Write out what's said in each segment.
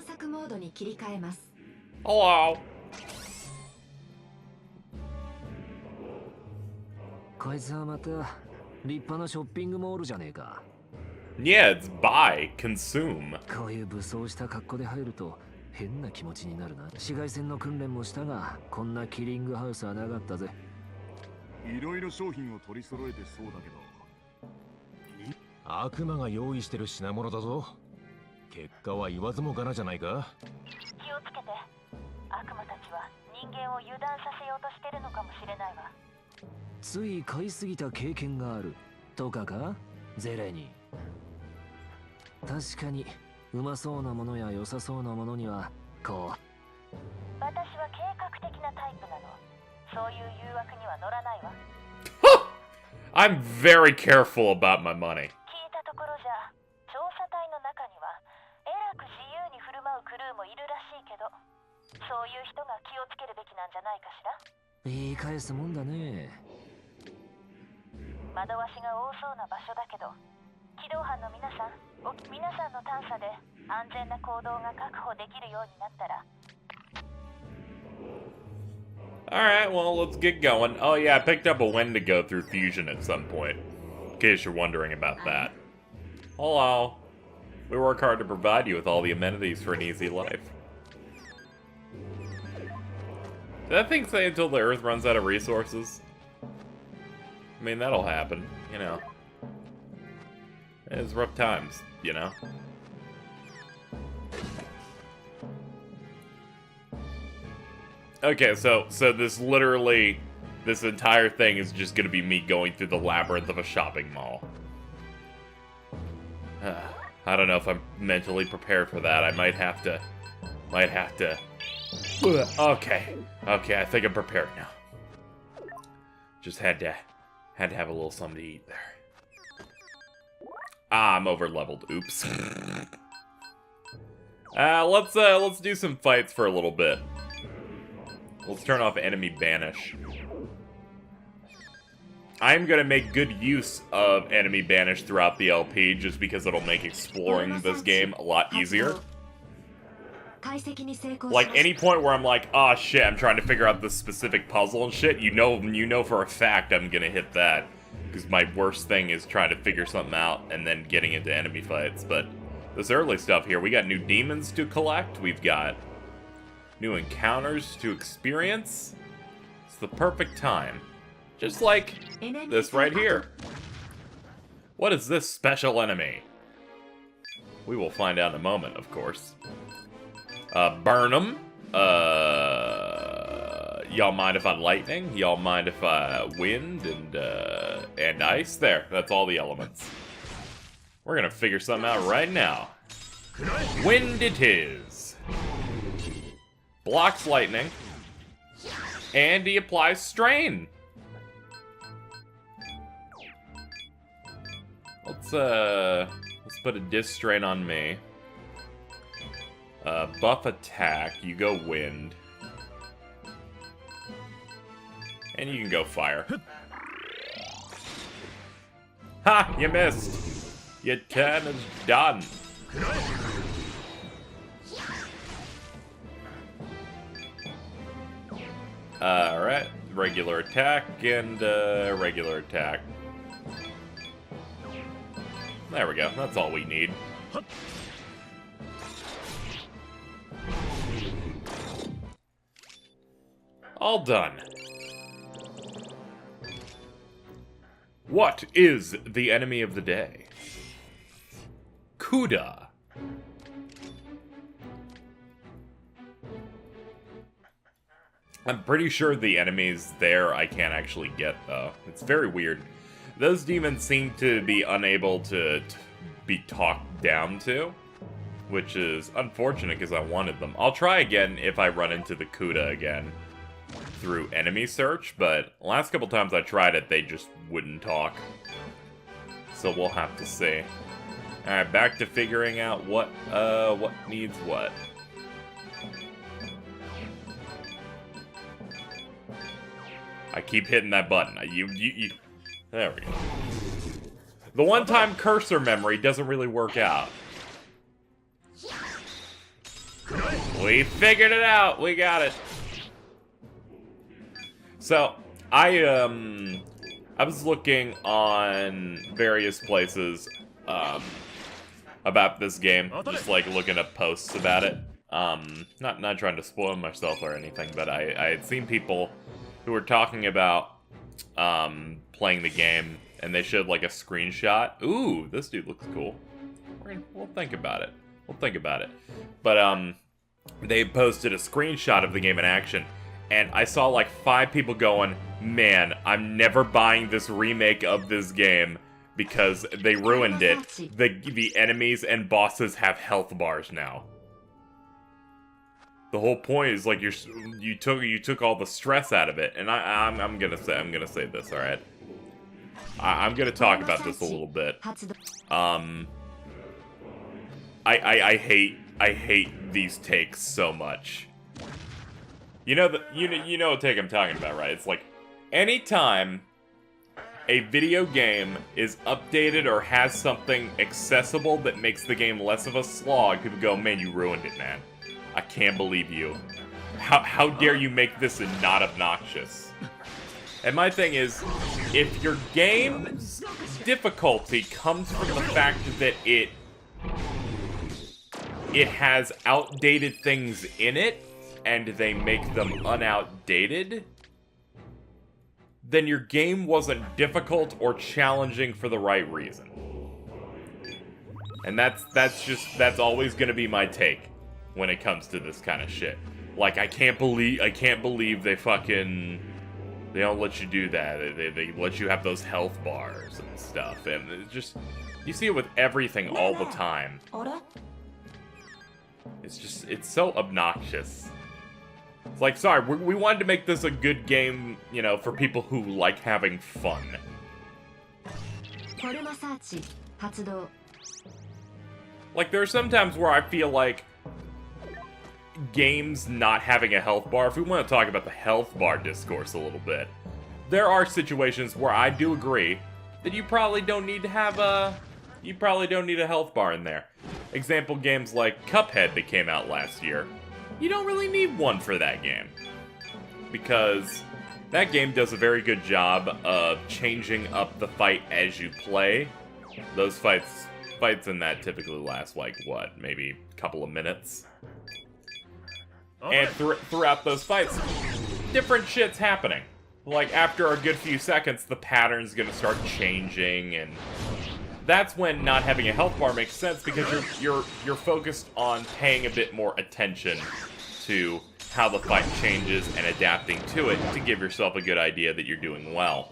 索モードに切り替えます。Hello. こいつはまた立派なショッピングモールじゃねえか。Yeah, it's buy, consume. こういう武装した格好で入ると変な気持ちになるな。市街戦の訓練もしたが、こんなキリングハウスはなかったぜ。いろいろ商品を取り揃えてそうだけど。悪魔が用意してる品物だぞ。結果は言わずもがなじゃないか。気をつけて。悪魔たちは人間を油断させようとしてるのかもしれないわ。つい買いすぎた経験があるとかか、ゼレに。確かにうまそうなものや良さそうなものにはこう。私は計画的なタイプなの。そういう誘惑には乗らないわ。I'm very careful about my money. 聞いたところじゃ、調査隊の中にはえらく自由に振る舞うクルーもいるらしいけど、そういう人が気をつけるべきなんじゃないかしら。言い返すもんだね。惑わしが多そうな場所だけど、機動班の皆さんの探査で安全な行動が確保できるようになったら。Alright, well, let's get going. Oh yeah, I picked up a Wendigo through Fusion at some point. In case you're wondering about that. Hello. We work hard to provide you with all the amenities for an easy life. Did that thing say until the Earth runs out of resources? I mean, that'll happen, you know. It's rough times, you know. Okay, so this entire thing is just gonna be me going through the labyrinth of a shopping mall. I don't know if I'm mentally prepared for that. I might have to. Okay, I think I'm prepared now. Just had to have a little something to eat there. Ah, I'm over leveled. Oops. Let's do some fights for a little bit. Let's turn off enemy banish. I'm gonna make good use of enemy banish throughout the LP just because it'll make exploring this game a lot easier. Like any point where I'm like, oh shit, I'm trying to figure out this specific puzzle and shit, you know for a fact I'm gonna hit that. Because my worst thing is trying to figure something out and then getting into enemy fights. But this early stuff here, we got new demons to collect, we've got new encounters to experience. It's the perfect time. Just like this right here. What is this special enemy? We will find out in a moment, of course. Burn 'em. Y'all mind if I lightning? Y'all mind if I wind and ice? There, that's all the elements. We're gonna figure something out right now. Wind it is. Blocks lightning. And he applies strain. Let's put a disc strain on me. Buff attack, you go wind. And you can go fire. Ha! You missed! Your turn is done. Alright, regular attack and regular attack. There we go, that's all we need. All done. What is the enemy of the day? Kuda. I'm pretty sure the enemies there I can't actually get, though. It's very weird. Those demons seem to be unable to be talked down to, which is unfortunate because I wanted them. I'll try again if I run into the Kuda again through enemy search, but last couple times I tried it, they just wouldn't talk. So we'll have to see. Alright, back to figuring out what needs what. I keep hitting that button. There we go. The one-time cursor memory doesn't really work out. We figured it out. We got it. So, I was looking on various places about this game, just like looking up posts about it. Not trying to spoil myself or anything, but I had seen people who were talking about playing the game, and they showed like a screenshot. Ooh, this dude looks cool. We'll think about it. We'll think about it. But they posted a screenshot of the game in action, and I saw like 5 people going, "Man, I'm never buying this remake of this game because they ruined it. The enemies and bosses have health bars now." The whole point is like you took all the stress out of it, and I'm gonna say this, all right? I'm gonna talk about this a little bit. I hate these takes so much. You know what take I'm talking about, right? It's like anytime a video game is updated or has something accessible that makes the game less of a slog, people go, "Man, you ruined it, man. I can't believe you. How dare you make this not obnoxious?" And my thing is, if your game's difficulty comes from the fact that it has outdated things in it, and they make them unoutdated, then your game wasn't difficult or challenging for the right reason. And that's always gonna be my take when it comes to this kind of shit. Like, I can't believe they don't let you do that. They let you have those health bars and stuff, and it's just, you see it with everything all the time. It's so obnoxious. It's like, sorry, we wanted to make this a good game, you know, for people who like having fun. Like, there are some times where I feel like games not having a health bar, if we want to talk about the health bar discourse a little bit, there are situations where I do agree that you probably don't need to have a health bar in there. Example, games like Cuphead that came out last year. You don't really need one for that game, because that game does a very good job of changing up the fight as you play. Those fights in that typically last like what, maybe a couple of minutes. And throughout those fights, different shit's happening. Like, after a good few seconds, the pattern's gonna start changing, and that's when not having a health bar makes sense, because you're focused on paying a bit more attention to how the fight changes and adapting to it to give yourself a good idea that you're doing well.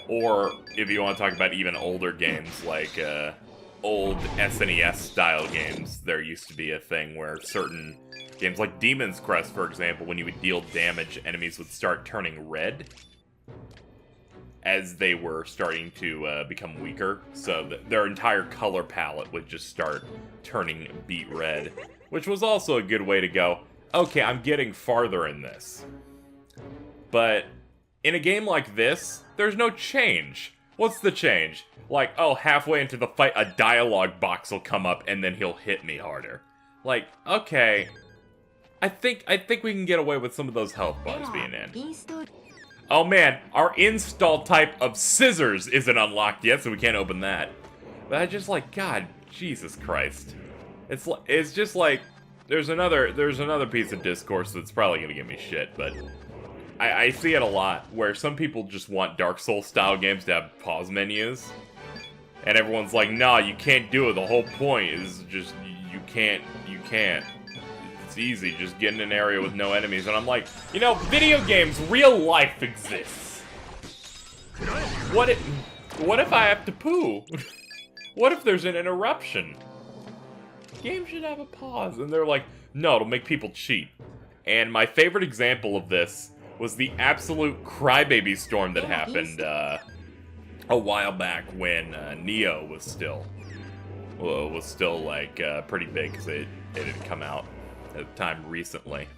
Or, if you want to talk about even older games, like old SNES style games, there used to be a thing where certain games like Demon's Crest, for example, when you would deal damage, enemies would start turning red as they were starting to become weaker, so their entire color palette would just start turning beet red, which was also a good way to go, okay, I'm getting farther in this. But in a game like this, there's no change. What's the change? Like, oh, halfway into the fight, a dialogue box will come up and then he'll hit me harder. Like, okay, I think we can get away with some of those health bars being in. Oh man, our install type of scissors isn't unlocked yet, so we can't open that. But I just like, God, Jesus Christ. It's just like, there's another piece of discourse that's probably gonna give me shit, but I see it a lot, where some people just want Dark Souls style games to have pause menus. And everyone's like, nah, you can't do it. The whole point is just, you can't. It's easy, just get in an area with no enemies. And I'm like, you know, video games, real life exists. What if I have to poo? What if there's an interruption? Game should have a pause. And they're like, no, it'll make people cheat. And my favorite example of this was the absolute crybaby storm that happened a while back when Neo was still like pretty big, because it had come out at the time recently.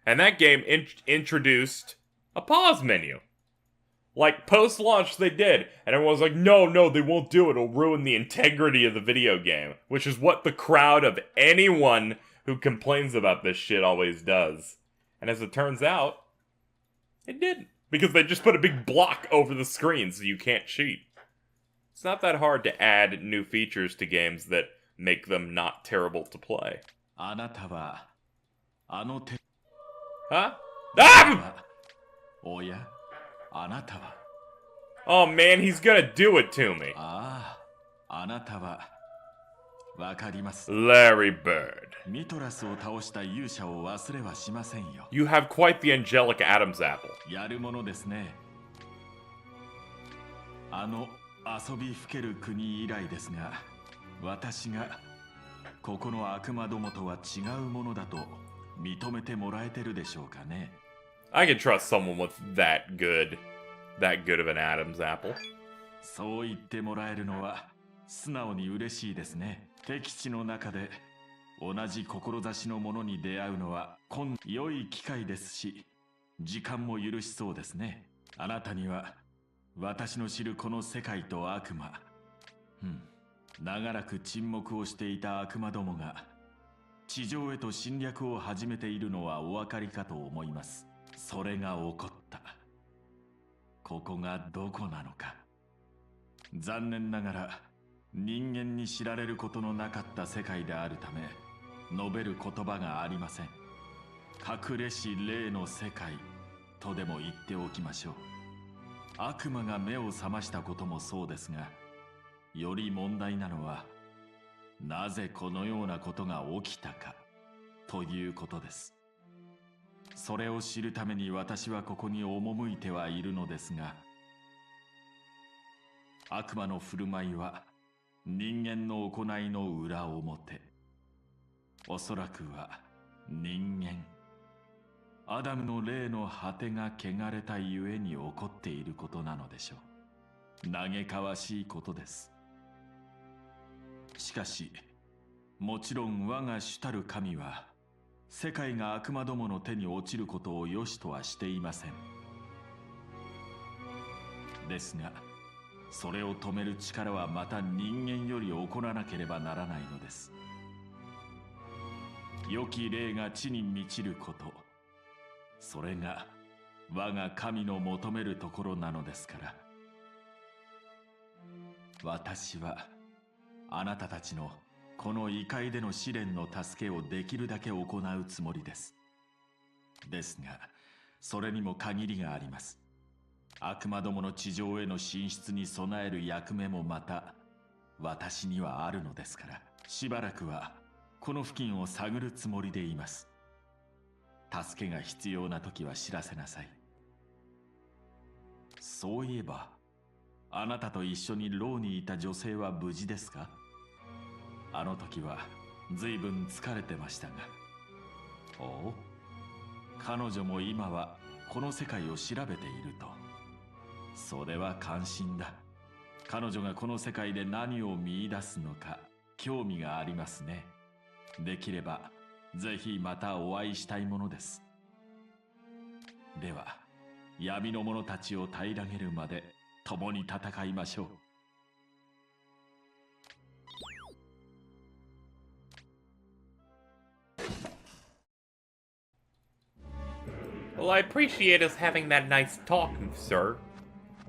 And that game introduced a pause menu. Like, post-launch they did, and everyone's like, no, they won't do it, it'll ruin the integrity of the video game. Which is what the crowd of anyone who complains about this shit always does. And as it turns out, it didn't. Because they just put a big block over the screen so you can't cheat. It's not that hard to add new features to games that make them not terrible to play. Huh? Ah! Oh man, he's gonna do it to me. Larry Bird. You have quite the angelic Adam's apple. 遊びふける国以来ですが、私がここの悪魔どもとは違うものだと認めてもらえてるでしょうかね。I can trust someone with that good of an Adam's apple. そう言ってもらえるのは素直に嬉しいですね。敵地の中で同じ志の者に出会うのは良い機会ですし、時間も許しそうですね。あなたには私の知るこの世界と悪魔、長らく沈黙をしていた悪魔どもが地上へと侵略を始めているのはお分かりかと思います。それが起こった。ここがどこなのか。残念ながら人間に知られることのなかった世界であるため述べる言葉がありません。隠れし霊の世界とでも言っておきましょう。悪魔が目を覚ましたこともそうですが、より問題なのはなぜこのようなことが起きたかということです。それを知るために私はここに赴いてはいるのですが、悪魔の振る舞いは人間の行いの裏表。おそらくは人間アダムの霊の果てが汚れたゆえに起こっていることなのでしょう。嘆かわしいことです。しかし、もちろん我が主たる神は、世界が悪魔どもの手に落ちることを良しとはしていません。ですが、それを止める力はまた人間より起こらなければならないのです。良き霊が地に満ちること。それが我が神の求めるところなのですから。私はあなたたちのこの異界での試練の助けをできるだけ行うつもりです。ですが、それにも限りがあります。悪魔どもの地上への進出に備える役目もまた私にはあるのですから、しばらくはこの付近を探るつもりでいます。助けが必要な時は知らせなさい。そういえば、あなたと一緒に牢にいた女性は無事ですか？あの時は随分疲れてましたが。おう、彼女も今はこの世界を調べていると。それは感心だ。彼女がこの世界で何を見出すのか興味がありますね。できればぜひまたお会いしたいものです。では、闇の者たちを平らげるまで共に戦いましょう。Well, I appreciate us having that nice talk, sir.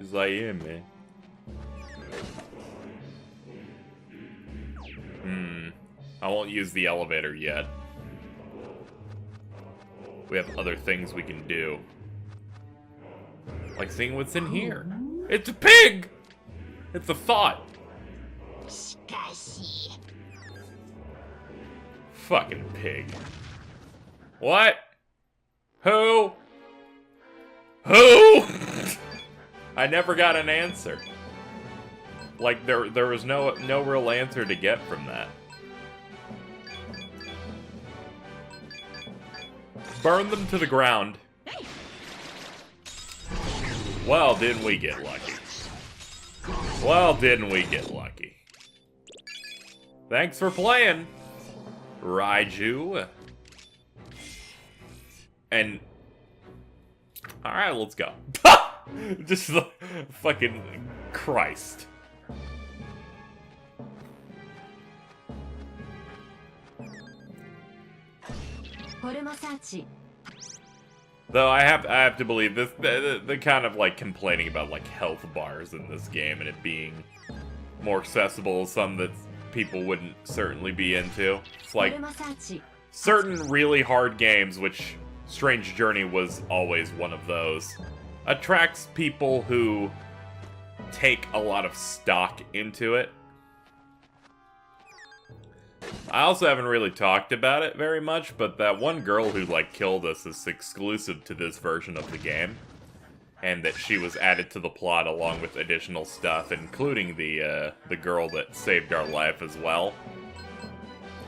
As I am, man. I won't use the elevator yet. We have other things we can do. Like seeing what's in here. It's a pig! It's a thought. Fucking pig. What? Who? Who? I never got an answer. Like there was no real answer to get from that. Burn them to the ground. Well, didn't we get lucky? Well, didn't we get lucky? Thanks for playing, Raiju. And alright, let's go. Just Fucking Christ. Though I have to believe this, the kind of like complaining about like health bars in this game and it being more accessible, some that people wouldn't certainly be into. It's like certain really hard games, which Strange Journey was always one of those, attracts people who take a lot of stock into it. I also haven't really talked about it very much, but that one girl who, like, killed us is exclusive to this version of the game. And that she was added to the plot along with additional stuff, including the girl that saved our life as well.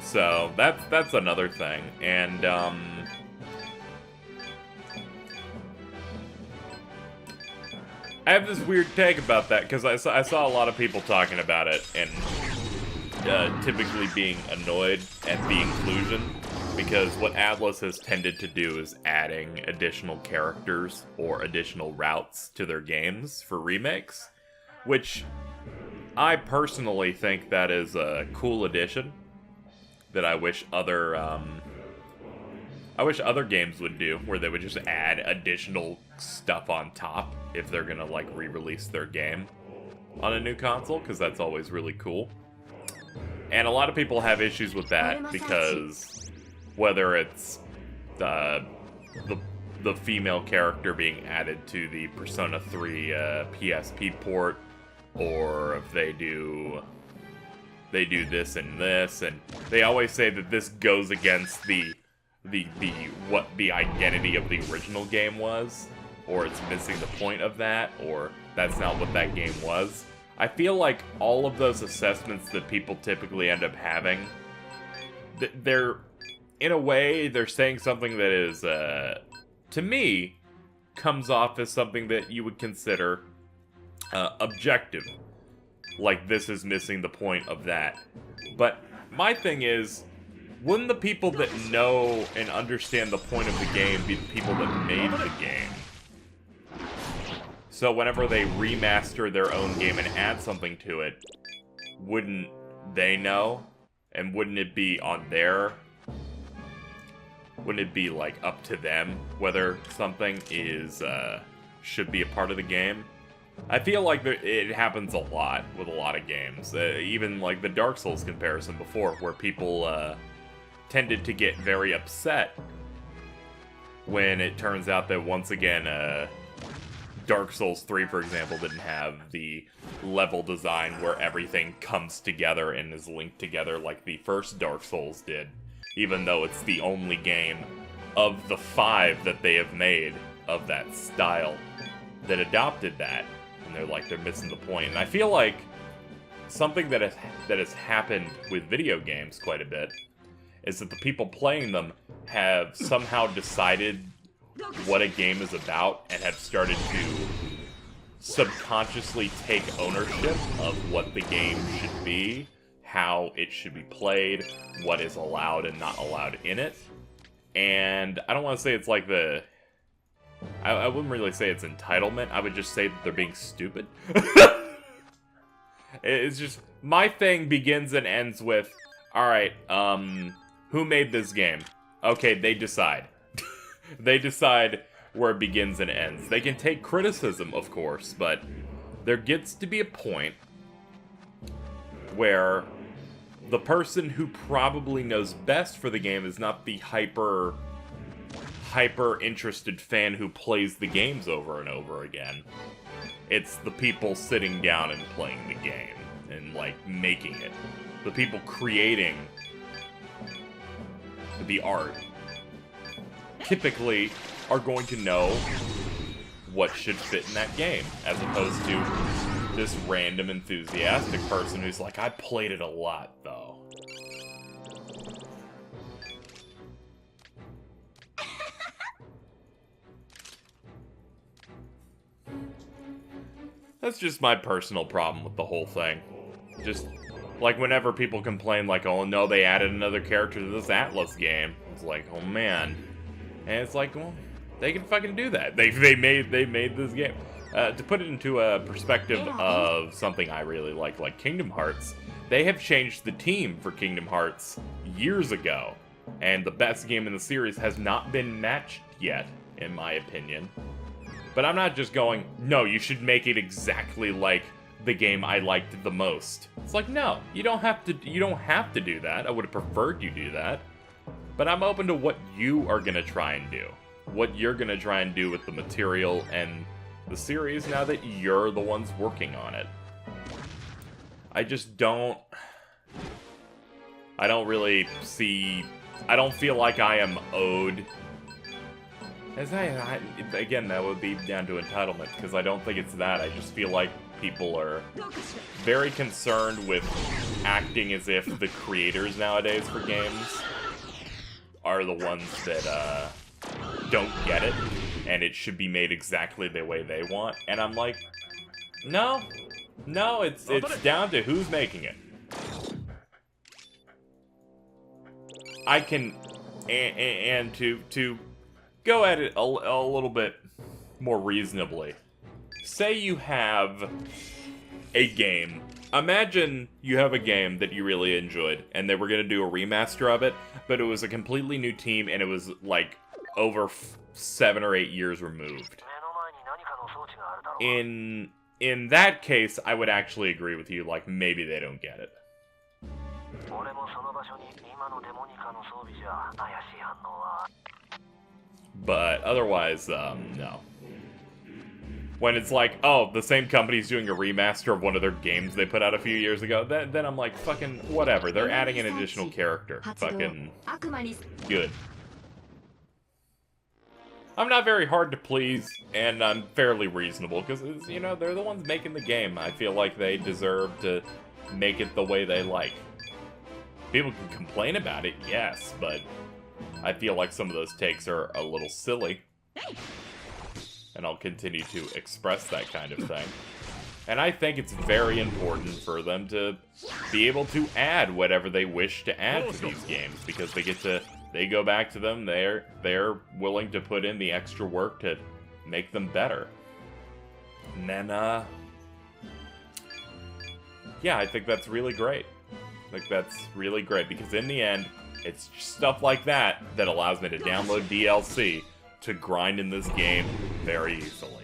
So, that's another thing. And, I have this weird take about that, because I saw a lot of people talking about it, and typically being annoyed at the inclusion, because what Atlas has tended to do is adding additional characters or additional routes to their games for remakes, which I personally think that is a cool addition that I wish other games would do, where they would just add additional stuff on top if they're gonna like re-release their game on a new console, because that's always really cool. And a lot of people have issues with that because whether it's the female character being added to the Persona 3 PSP port, or if they do this and this, and they always say that this goes against what the identity of the original game was, or it's missing the point of that, or that's not what that game was. I feel like all of those assessments that people typically end up having, they're, in a way, they're saying something that is, to me, comes off as something that you would consider objective. Like, this is missing the point of that. But my thing is, wouldn't the people that know and understand the point of the game be the people that made the game? So whenever they remaster their own game and add something to it, wouldn't they know? And wouldn't it be on their... Wouldn't it be, like, up to them whether something is, should be a part of the game? I feel like it happens a lot with a lot of games. Even, like, the Dark Souls comparison before, where people, tended to get very upset when it turns out that, once again, Dark Souls 3, for example, didn't have the level design where everything comes together and is linked together like the first Dark Souls did, even though it's the only game of the 5 that they have made of that style that adopted that. And they're missing the point. And I feel like something that has happened with video games quite a bit is that the people playing them have somehow decided what a game is about and have started to subconsciously take ownership of what the game should be, how it should be played, what is allowed and not allowed in it. And I don't want to say it's like I wouldn't really say it's entitlement, I would just say that they're being stupid. It's just, my thing begins and ends with, alright, who made this game? Okay, they decide. They decide where it begins and ends. They can take criticism, of course, but there gets to be a point where the person who probably knows best for the game is not the hyper interested fan who plays the games over and over again. It's the people sitting down and playing the game and, like, making it. The people creating the art typically are going to know what should fit in that game, as opposed to this random enthusiastic person who's like, I played it a lot, though. That's just my personal problem with the whole thing. Just, like, whenever people complain, like, oh no, they added another character to this Atlas game, it's like, oh man. And it's like, well, they can fucking do that. They made this game. To put it into a perspective of something I really like Kingdom Hearts, they have changed the team for Kingdom Hearts years ago, and the best game in the series has not been matched yet, in my opinion. But I'm not just going, no, you should make it exactly like the game I liked the most. It's like, no, you don't have to do that. I would have preferred you do that. But I'm open to what you are gonna try and do. What you're gonna try and do with the material and the series now that you're the ones working on it. I don't really see... I don't feel like I am owed... Again, that would be down to entitlement, because I don't think it's that. I just feel like people are very concerned with acting as if the creators nowadays for games are the ones that don't get it, and it should be made exactly the way they want. And I'm like, no, it's down to who's making it. I can, and to go at it a little bit more reasonably. Say you have a game. Imagine you have a game that you really enjoyed, and they were going to do a remaster of it, but it was a completely new team, and it was, like, over 7 or 8 years removed. In that case, I would actually agree with you, like, maybe they don't get it. But otherwise, no. When it's like, oh, the same company's doing a remaster of one of their games they put out a few years ago, then I'm like, fucking whatever. They're adding an additional character. Fucking good. I'm not very hard to please, and I'm fairly reasonable, because, you know, they're the ones making the game. I feel like they deserve to make it the way they like. People can complain about it, yes, but I feel like some of those takes are a little silly. And I'll continue to express that kind of thing. And I think it's very important for them to be able to add whatever they wish to add to these games, because they go back to them, they're willing to put in the extra work to make them better. And then, yeah, I think that's really great. Like, that's really great, because in the end, it's stuff like that that allows me to download DLC to grind in this game very easily.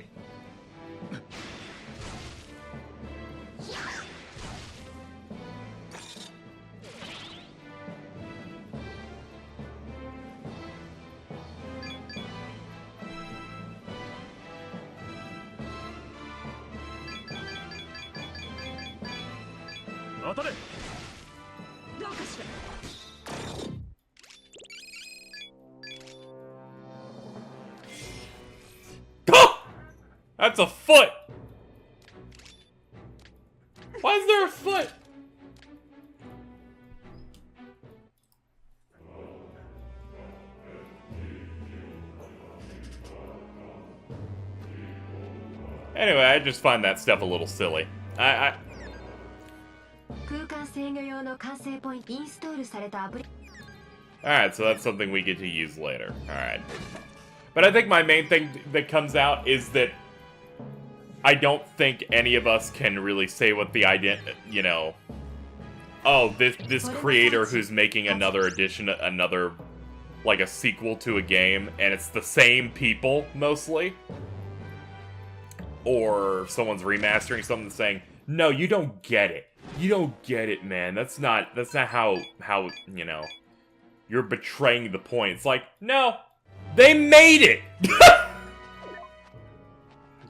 That's a foot! Why is there a foot? Anyway, I just find that stuff a little silly. Alright, so that's something we get to use later. Alright. But I think my main thing that comes out is that I don't think any of us can really say what the idea, you know, oh, this creator who's making another edition, like a sequel to a game, and it's the same people, mostly. Or someone's remastering something saying, no, you don't get it. You don't get it, man. That's not how, you know, you're betraying the point. It's like, no, they made it!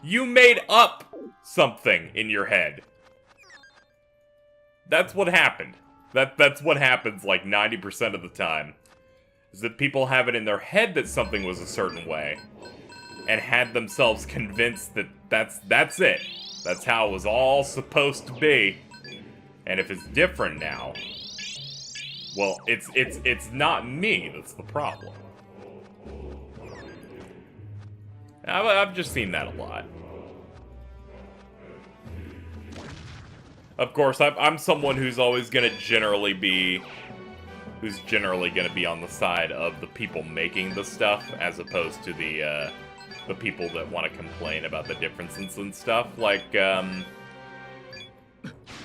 You made up something in your head. That's what happened. That's what happens like 90% of the time. Is that people have it in their head that something was a certain way, and had themselves convinced that that's it. That's how it was all supposed to be. And if it's different now, well, it's not me that's the problem. I've just seen that a lot. Of course, I'm someone who's always gonna generally be on the side of the people making the stuff, as opposed to the the people that want to complain about the differences and stuff. Like,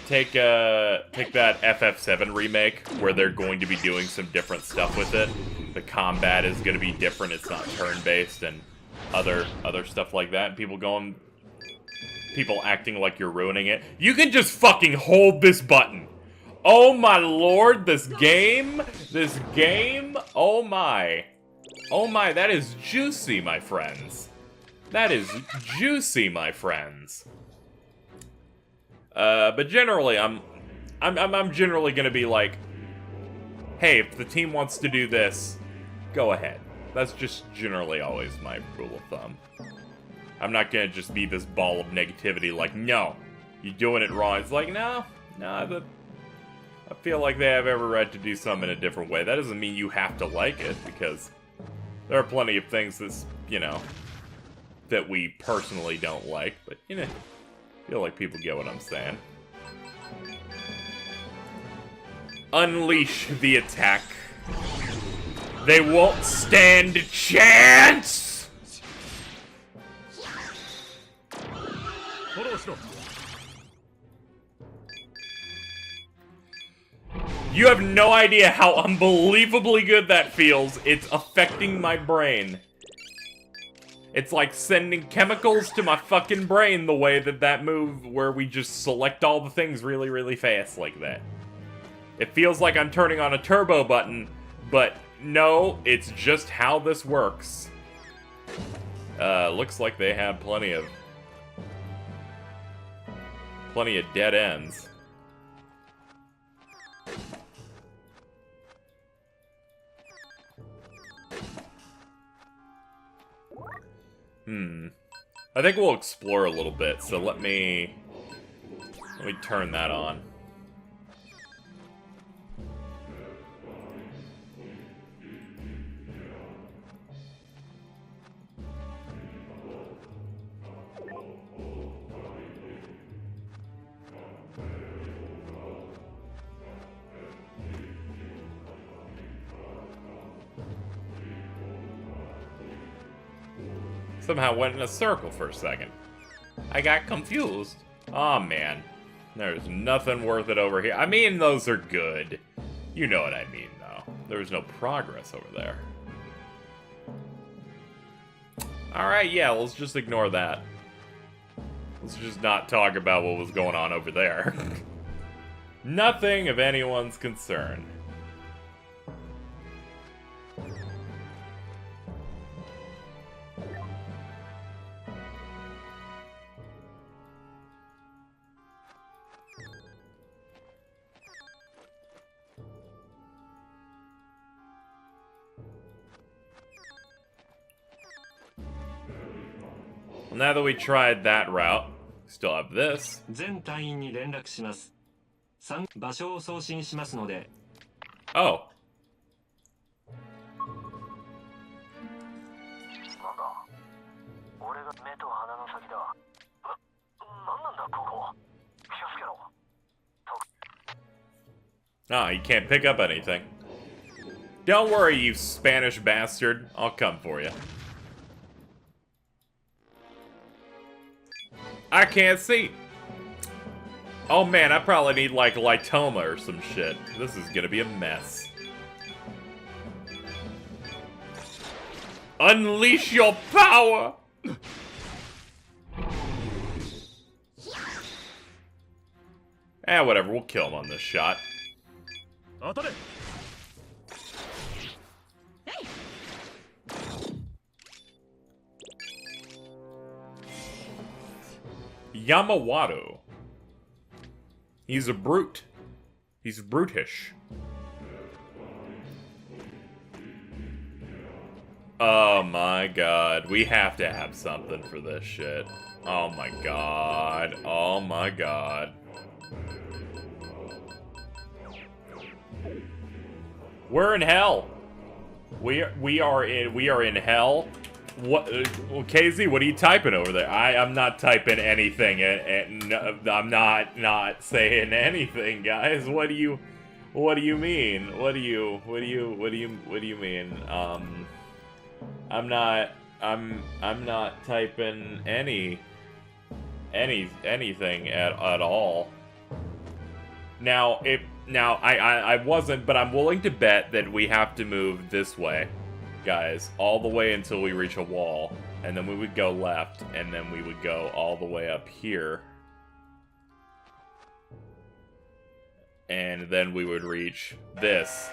take that FF7 remake, where they're going to be doing some different stuff with it. The combat is going to be different, it's not turn-based, and other stuff like that. And people acting like you're ruining it. You can just fucking hold this button. Oh my lord, this game, oh my, that is juicy, my friends. That is juicy, my friends. But generally, I'm generally gonna be like, hey, if the team wants to do this, go ahead. That's just generally always my rule of thumb. I'm not gonna just be this ball of negativity like, no, you're doing it wrong. It's like, no, I feel like they have every right to do something in a different way. That doesn't mean you have to like it, because there are plenty of things that's, you know, that we personally don't like, but, you know, I feel like people get what I'm saying. Unleash the attack. They won't stand a chance! You have no idea how unbelievably good that feels. It's affecting my brain. It's like sending chemicals to my fucking brain the way that move where we just select all the things really, really fast like that. It feels like I'm turning on a turbo button, but no, it's just how this works. Looks like they have plenty of dead ends. I think we'll explore a little bit, so let me turn that on. Somehow went in a circle for a second. I got confused. Aw, man. There's nothing worth it over here. I mean, those are good. You know what I mean, though. There's no progress over there. Alright, yeah, let's just ignore that. Let's just not talk about what was going on over there. Nothing of anyone's concern. Well, now that we tried that route, we still have this. 全隊員に連絡します。場所を送信しますので。Oh. なんだ。俺が目と鼻の先だ。なんなんだここ。気をつけろ。Ah, you can't pick up anything. Don't worry, you Spanish bastard. I'll come for you. I can't see. Oh man, I probably need like Lytoma or some shit. This is gonna be a mess. Unleash your power! Whatever, we'll kill him on this shot. Yamawato. He's a brute. He's brutish. Oh my god. We have to have something for this shit. Oh my god. Oh my god. We're in hell. We are in hell. What, KZ? What are you typing over there? I'm not typing anything, and I'm not saying anything, guys. What do you mean? What do you mean? I'm not. I'm not typing anything at all. Now I wasn't, but I'm willing to bet that we have to move this way, guys, all the way until we reach a wall, and then we would go left, and then we would go all the way up here, and then we would reach this.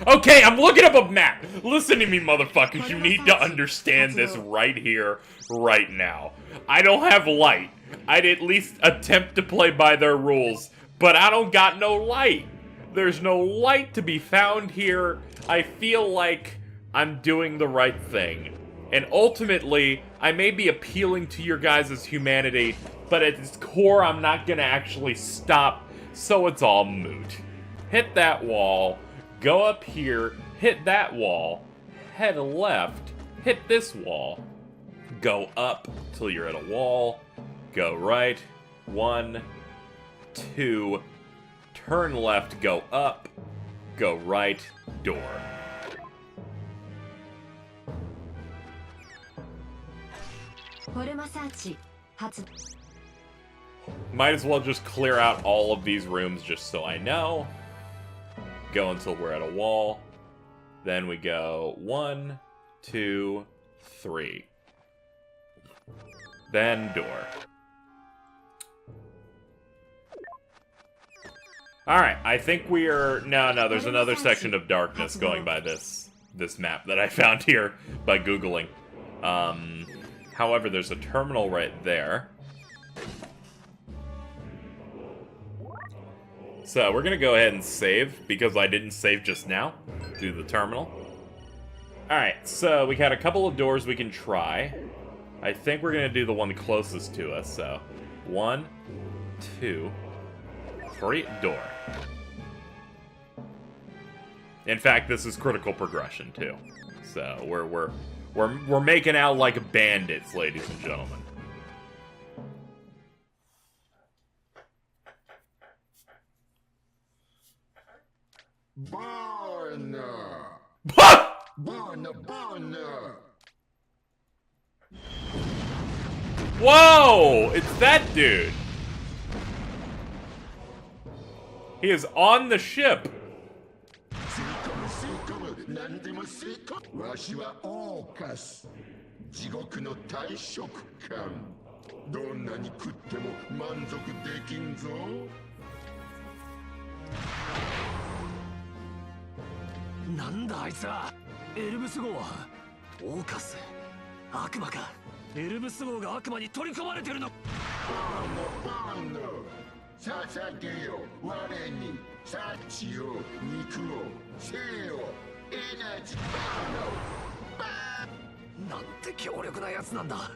Okay, I'm looking up a map. Listen to me, motherfuckers. You need to understand this right here, right now. I don't have light. I'd at least attempt to play by their rules, but I don't got no light. There's no light to be found here. I feel like I'm doing the right thing. And ultimately, I may be appealing to your guys' humanity, but at its core, I'm not gonna actually stop, so it's all moot. Hit that wall. Go up here, hit that wall, head left, hit this wall, go up till you're at a wall, go right, 1, 2, turn left, go up, go right, door. Might as well just clear out all of these rooms just so I know. Go until we're at a wall. Then we go 1, 2, 3. Then door. Alright, I think we are... No, there's another section of darkness going by this map that I found here by Googling. However, there's a terminal right there. So, we're gonna go ahead and save, because I didn't save just now, through the terminal. Alright, so we got a couple of doors we can try. I think we're gonna do the one closest to us, so... 1, 2, 3, door. In fact, this is critical progression, too. So, we're making out like bandits, ladies and gentlemen. Whoa! It's that dude! He is on the ship! Nanda, あいつらエルブス号はオーカス悪魔か。エルブス号が悪魔に取り込まれてるの。捧げよ我に幸を肉を生をエナジーなんて強力なやつなんだ。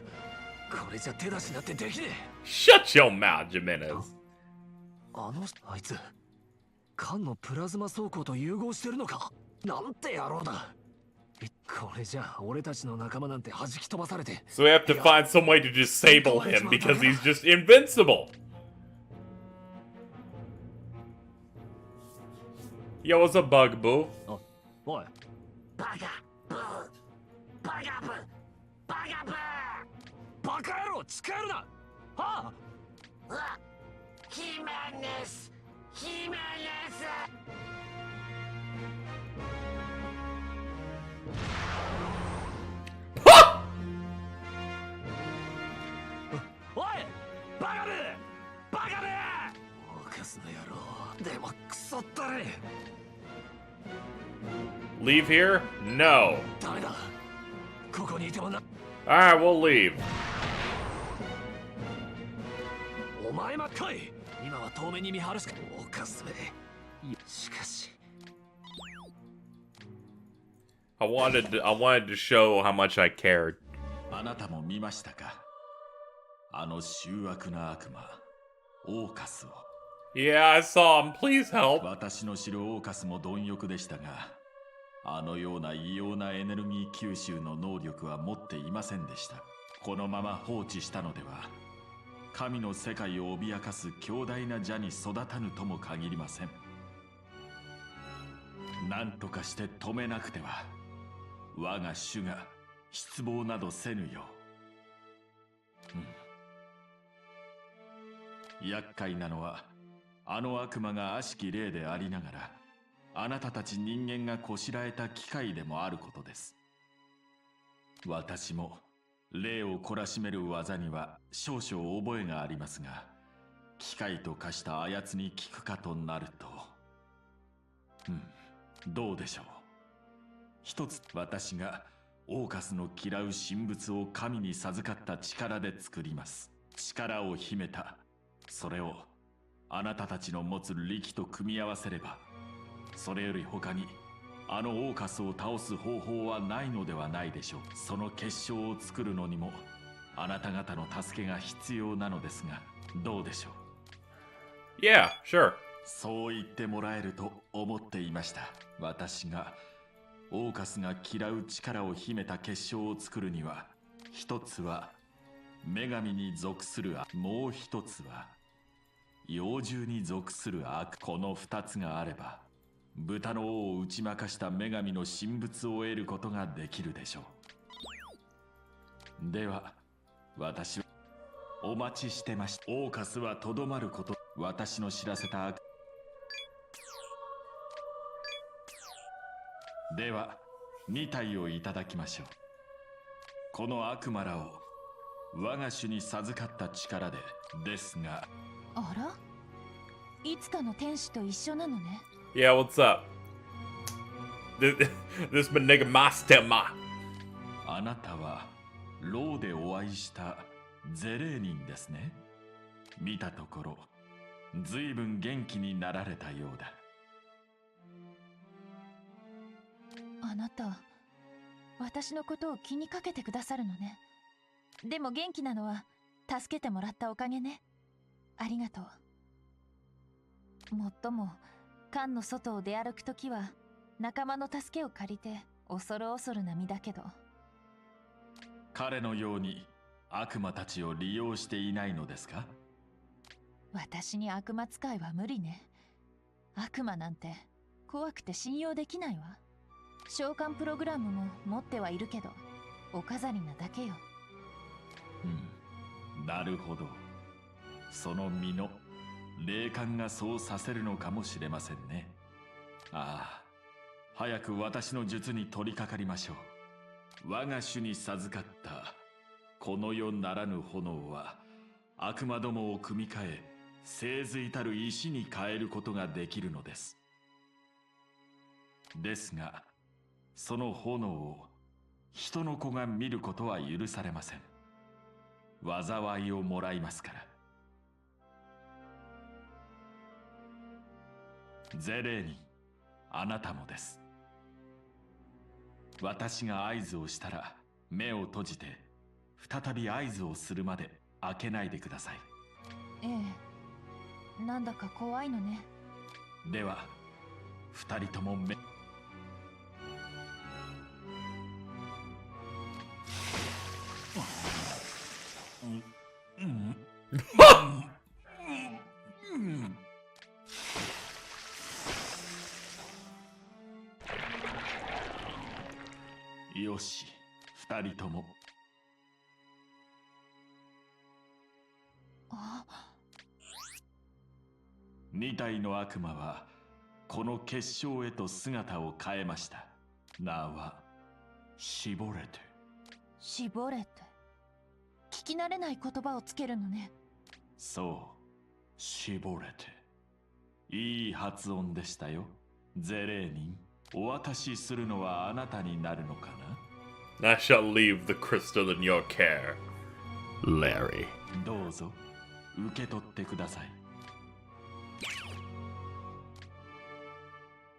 これじゃ手出しなんてできねえ。 Shut your mouth, Jimenez. あいつ缶のプラズマ装甲と融合してるのか。なんて野郎だ。これじゃ俺たちの仲間なんて弾き飛ばされて。 So we have to find some way to disable him because he's just invincible. Yo, what's a bug, boo? おい。バカブーバカブーバカブーバカ野郎近寄るな。はあ。ヒメネスヒメネス。おいバカめバカめオーカスの野郎でもクソったれ。 Leave here? No. ダメだここにいてもな。 Alright, we'll leave. お前まっかい今は遠目に見張るしか。オーカスめしかし。 I wanted to show how much I cared. あなたも見ましたか。あの醜悪な悪魔オーカスを。 Yeah, I saw him. Please help. 私の知るオーカスも貪欲でしたが、あのような異様なエネルギー吸収の能力は持っていませんでした。このまま放置したのでは、神の世界を脅かす強大な邪に育たぬとも限りません。何とかして止めなくては。我が主が失望などせぬよう。厄介なのは、あの悪魔が悪しき霊でありながら、あなたたち人間がこしらえた機械でもあることです。私も霊を懲らしめる技には少々覚えがありますが、機械と化したあやつに効くかとなると、どうでしょう。一つ、私がオーカスの嫌う神仏を神に授かった力で作ります。力を秘めたそれをあなたたちの持つ力と組み合わせれば、それより他にあのオーカスを倒す方法はないのではないでしょう。その結晶を作るのにもあなた方の助けが必要なのですが、どうでしょう。 Yeah, sure. そう言ってもらえると思っていました。私がオーカスが嫌う力を秘めた結晶を作るには、一つは女神に属する悪、もう一つは妖獣に属する悪。この二つがあれば、豚の王を打ち負かした女神の神仏を得ることができるでしょう。では私はお待ちしてました。オーカスはとどまること、私の知らせた悪。では2体をいただきましょう。この悪魔らを我が主に授かった力でですが。あら、いつかの天使と一緒なのね。Yeah, what's up? This nigga Mastema. あなたはローでお会いしたゼレーニンですね。見たところずいぶん元気になられたようだ。あなた、私のことを気にかけてくださるのね。でも元気なのは助けてもらったおかげね。ありがとう。もっとも艦の外を出歩くときは仲間の助けを借りて恐る恐るな身だけど。彼のように悪魔たちを利用していないのですか。私に悪魔使いは無理ね。悪魔なんて怖くて信用できないわ。召喚プログラムも持ってはいるけど、お飾りなだけよ。なるほど。その身の霊感がそうさせるのかもしれませんね。ああ、早く私の術に取り掛かりましょう。我が主に授かったこの世ならぬ炎は、悪魔どもを組み替え聖髄たる石に変えることができるのです。ですがその炎を人の子が見ることは許されません。災いをもらいますから。ゼレーニン、あなたもです。私が合図をしたら目を閉じて、再び合図をするまで開けないでください。ええ、なんだか怖いのね。では二人とも目。よし、二人とも。二体の悪魔はこの結晶へと姿を変えました。名は絞れて。絞れて。聞き慣れない言葉をつけるのね。そう、絞れて。いい発音でしたよ、ゼレーニン。お渡しするのはあなたになるのかな。 I shall leave the crystal in your care, Larry. どうぞ受け取ってください。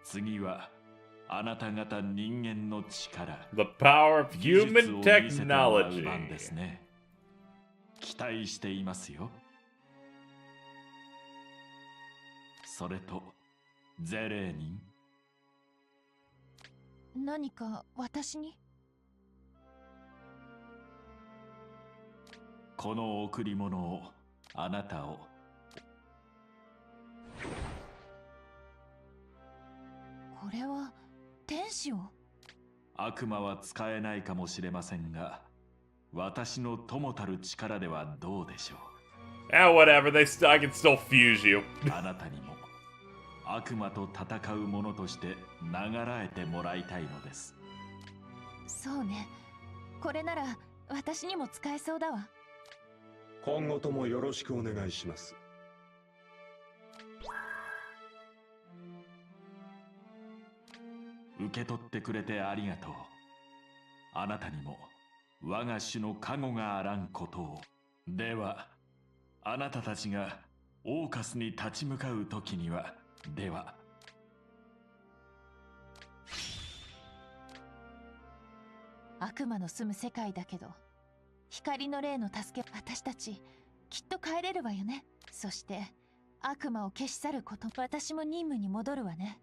次はあなた方人間の力、 The power of 技術 human を見せてもらう technology. 番ですね。期待していますよ。それとゼレーニン、何か私に？この贈り物をあなたを。これれは天使を。悪魔は使えないかもしれませんが、私の友たる力ではどうでしょ Whatever. I can still fuse you. う。あなたにも悪魔と戦う者として流らえてもらいたいのです。そうね。これなら私にも使えそうだわ。今後ともよろしくお願いします。受け取ってくれてありがとう。あなたにも我が種の加護があらんことを。では、あなたたちがオーカスに立ち向かう時には、では。悪魔の住む世界だけど、光の霊の助け、私たちきっと帰れるわよね。そして悪魔を消し去ること、私も任務に戻るわね。